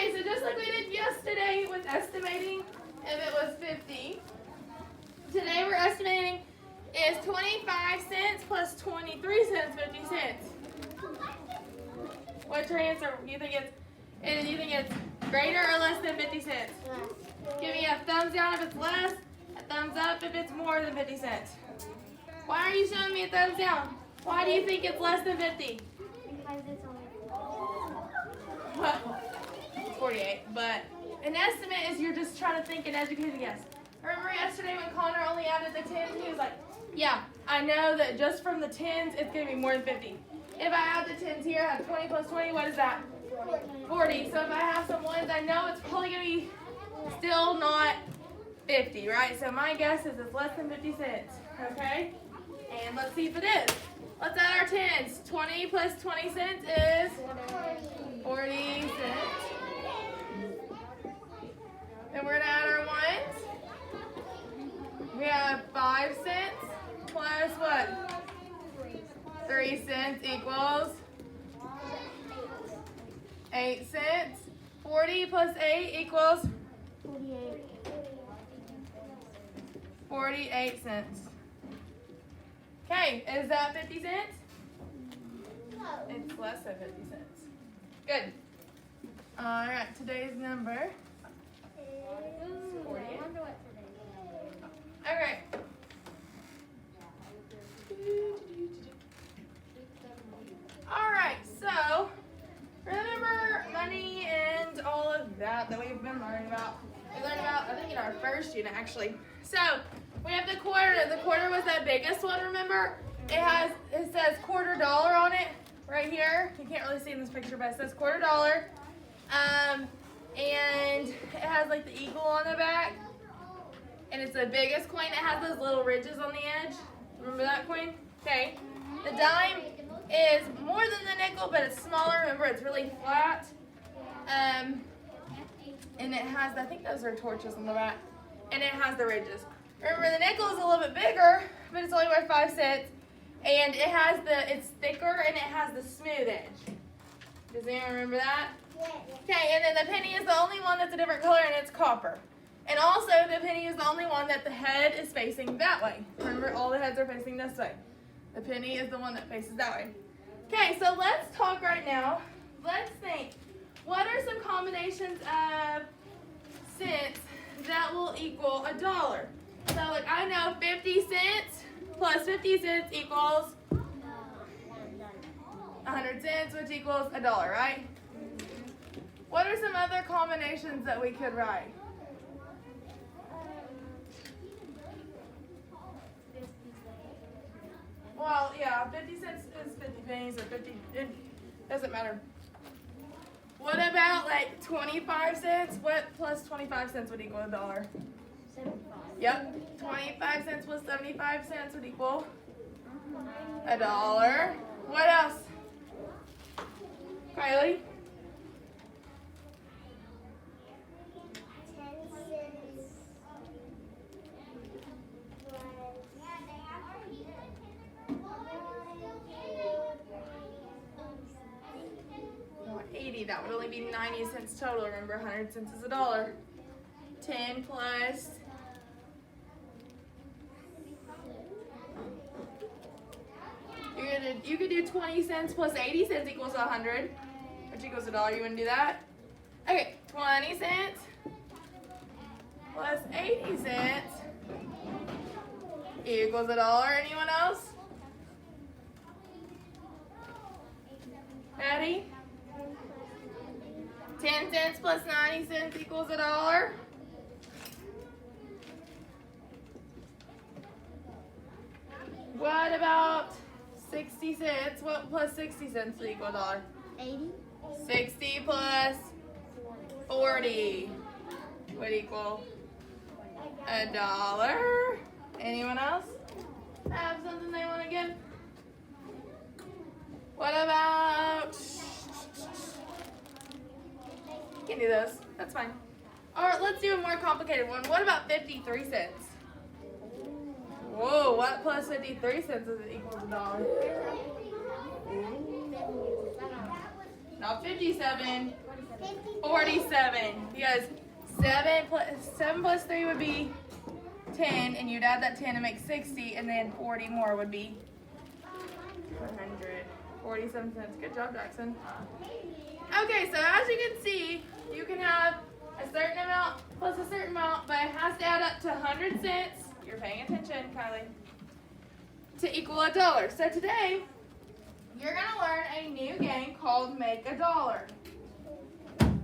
Okay, so just like we did yesterday with estimating if it was 50, today we're estimating is 25 cents plus 23 cents, 50 cents. What's your answer? You think it's greater or less than 50 cents? Give me a thumbs down if it's less, a thumbs up if it's more than 50 cents. Why are you showing me a thumbs down? Why do you think it's less than 50? Because it's only Well, it's 48, but an estimate is you're just trying to think and educate a guess. Remember yesterday when Connor only added the 10s, he was like, yeah, I know that just from the 10s, it's going to be more than 50. If I add the 10s here, I have 20 plus 20, what is that? 40. So if I have some 1s, I know it's probably going to be still not 50, right? So my guess is it's less than 50 cents, okay? And let's see if it is. Let's add our 10s. 20 plus 20 cents is 40 cents. Then we're going to add our 1s. We have 5 cents plus what? 3 cents equals 8 cents. 40 plus 8 equals 48 cents. Okay, is that 50 cents? It's less than 50 cents. Good. All right, today's number is 48. Okay. All right, so remember money and all of that we've been learning about. We learned about, I think, in our first unit, actually. So we have the quarter. The quarter was that biggest one, remember? It says $quarter on it right here. You can't really see in this picture, but it says $quarter. And it has like the eagle on the back. And it's the biggest coin. It has those little ridges on the edge. Remember that coin? Okay. The dime is more than the nickel, but it's smaller. Remember, it's really flat. And it has, I think those are torches on the back. And it has the ridges. Remember, the nickel is a little bit bigger, but it's only worth 5 cents. And it's thicker and it has the smooth edge. Does anyone remember that? Okay, and then the penny is the only one that's a different color, and it's copper. And also, the penny is the only one that the head is facing that way. Remember, all the heads are facing this way. The penny is the one that faces that way. Okay, so let's talk right now. Let's think. What are some combinations of cents that will equal $1? So, like, I know 50 cents plus 50 cents equals 100 cents, which equals $1, right? What are some other combinations that we could write? Well, yeah, 50 cents is 50 pennies or 50, it doesn't matter. What about like 25 cents? What plus 25 cents would equal $1? 75. Yep, 25 cents plus 75 cents would equal $1. What else? Kylie? 10 cents. 80, that would only be 90 cents total. Remember, 100 cents is $1. 10 plus you could do 20 cents plus 80 cents equals 100, which equals $1. You want to do that? Okay, 20 cents plus 80 cents equals $1. Anyone else? Patty? 10 cents plus 90 cents equals $1. What about 60 cents? What plus 60 cents will equal $1? 80. 60 plus 40 would equal $1. Anyone else have something they want to give? What about... You can do those. That's fine. All right, let's do a more complicated one. What about 53 cents? Whoa, what plus 53 cents is equal to $1? not 57, 57. 47. Because 7 plus 3 would be 10, and you'd add that 10 to make 60, and then 40 more would be 100. 47 cents. Good job, Jackson. Okay, so as you can see, you can have a certain amount plus a certain amount, but it has to add up to 100 cents. You're paying attention, Kylie. To equal $1. So today, you're going to learn a new game called Make a Dollar. And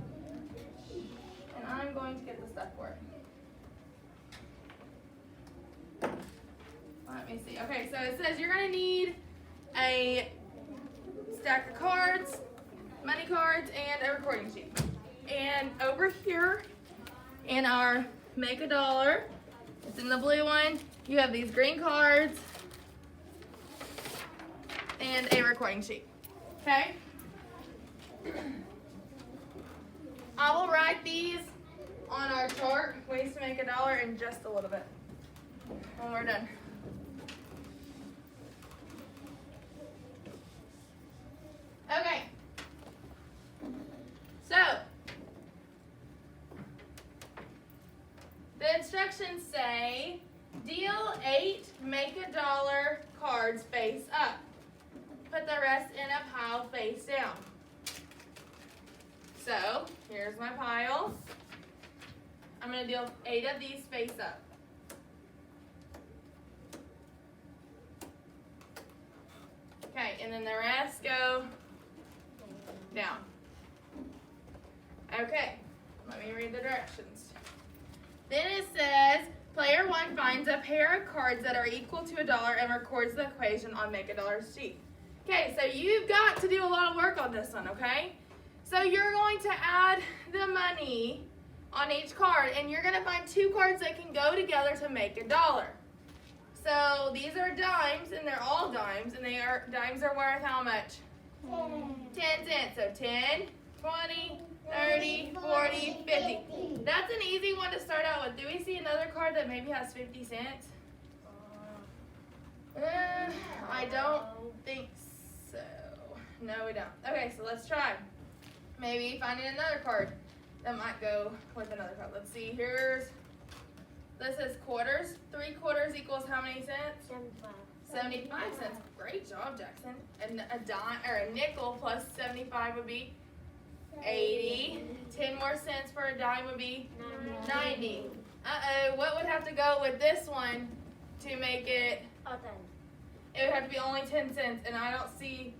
I'm going to get the stuff for it. Let me see. Okay, so it says you're going to need a stack of cards, money cards, and a recording sheet. And over here in our Make a Dollar, it's in the blue one, you have these green cards and a recording sheet. Okay? I will write these on our chart, ways to make a dollar, in just a little bit when we're done. Okay. So, the instructions say, deal 8 make a dollar cards face up. Put the rest in a pile face down. So, here's my pile. I'm going to deal 8 of these face up. Okay, and then the rest go down. Okay, let me read the directions. Then it says, player 1 finds a pair of cards that are equal to $1 and records the equation on Make a Dollar sheet. Okay, so you've got to do a lot of work on this one, okay? So you're going to add the money on each card, and you're going to find 2 cards that can go together to make a dollar. So these are dimes, and they're all dimes, and dimes are worth how much? 10 cents. So 10, 20, 30, 40, 50. That's an easy one to start out with. Do we see another card that maybe has 50 cents? I don't think so. No, we don't. Okay, so let's try. Maybe finding another card that might go with another card. Let's see. This is quarters. 3 quarters equals how many cents? 75 cents. Great job, Jackson. And a dime or a nickel plus 75 would be 80. 10 more cents for a dime would be 90. Uh-oh, what would have to go with this one to make it? It would have to be only 10 cents, and I don't see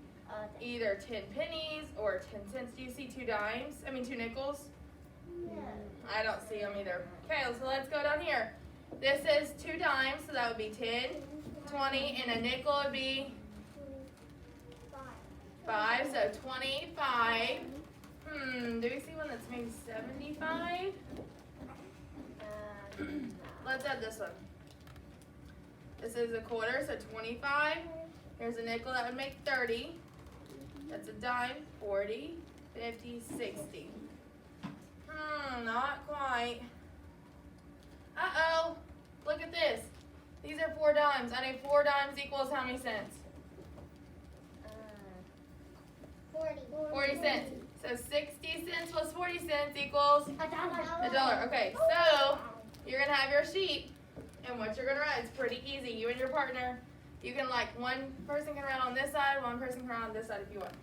either 10 pennies or 10 cents. Do you see 2 dimes? I mean 2 nickels? I don't see them either. Okay, so let's go down here. This is 2 dimes, so that would be 10, 20, and a nickel would be 5, so 25. Do we see one that's maybe 75? Let's add this one. This is a quarter, so 25. Here's a nickel, that would make 30. That's a dime, 40, 50, 60. Not quite. Uh-oh, look at this. These are 4 dimes. I know 4 dimes equals how many cents? 40 cents. So 60 cents plus 40 cents equals $1. Okay, so you're going to have your sheet, and what you're going to write is pretty easy. You and your partner, you can one person can write on this side, one person can write on this side if you want.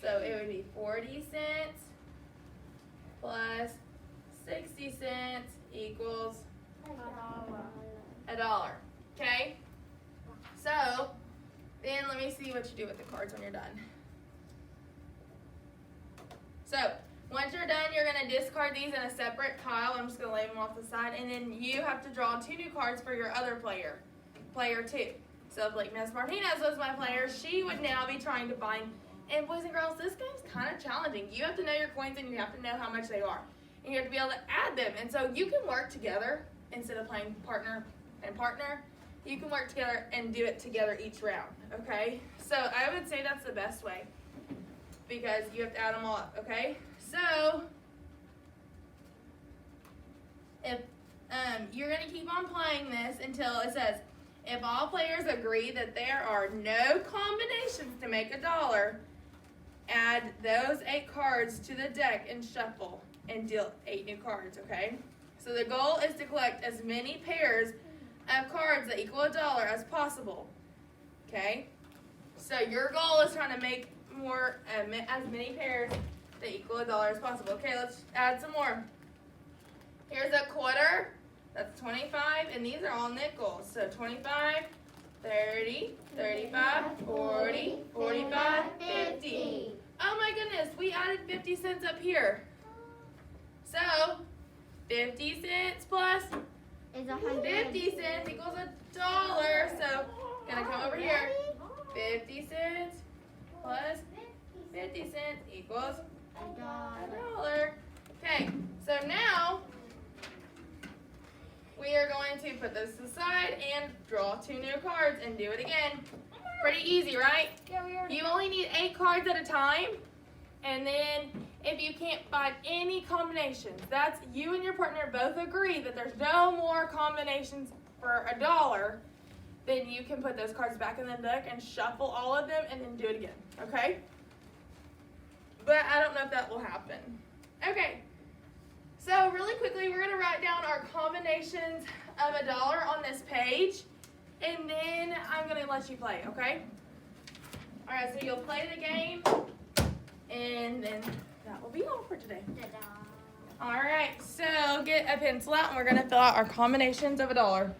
So it would be 40 cents plus 60 cents equals $1. Okay? So, then let me see what you do with the cards when you're done. So, once you're done, you're going to discard these in a separate pile. I'm just going to lay them off the side. And then you have to draw 2 new cards for your other player, player 2. So, if like Ms. Martinez was my player, she would now be trying to find. And boys and girls, this game's kind of challenging. You have to know your coins, and you have to know how much they are. And you have to be able to add them. And so you can work together instead of playing partner and partner. You can work together and do it together each round, okay? So I would say that's the best way because you have to add them all up, okay? So if you're going to keep on playing this until it says, if all players agree that there are no combinations to make $1, add those 8 cards to the deck and shuffle and deal 8 new cards, okay? So the goal is to collect as many pairs of cards that equal $1 as possible, okay? So your goal is trying to make more, as many pairs that equal $1 as possible. Okay, let's add some more. Here's a quarter, that's 25, and these are all nickels. So 25, 30, 35, 40, 45, 50. Oh my goodness, we added 50 cents up here. So 50 cents plus Is 100. 50 cents equals $1. So gonna come over here. 50 cents plus 50 cents equals $1. Okay, so now we are going to put this aside and draw 2 new cards and do it again. Pretty easy, right? Yeah, we already. You only need 8 cards at a time, and then if you can't find any combinations, that's you and your partner both agree that there's no more combinations for $1, then you can put those cards back in the deck and shuffle all of them and then do it again, okay? But I don't know if that will happen. Okay, so really quickly, we're gonna write down our combinations of $1 on this page, and then I'm gonna let you play, okay? All right, so you'll play the game, and then that will be all for today. Ta-da. All right, so get a pencil out, and we're gonna fill out our combinations of $1.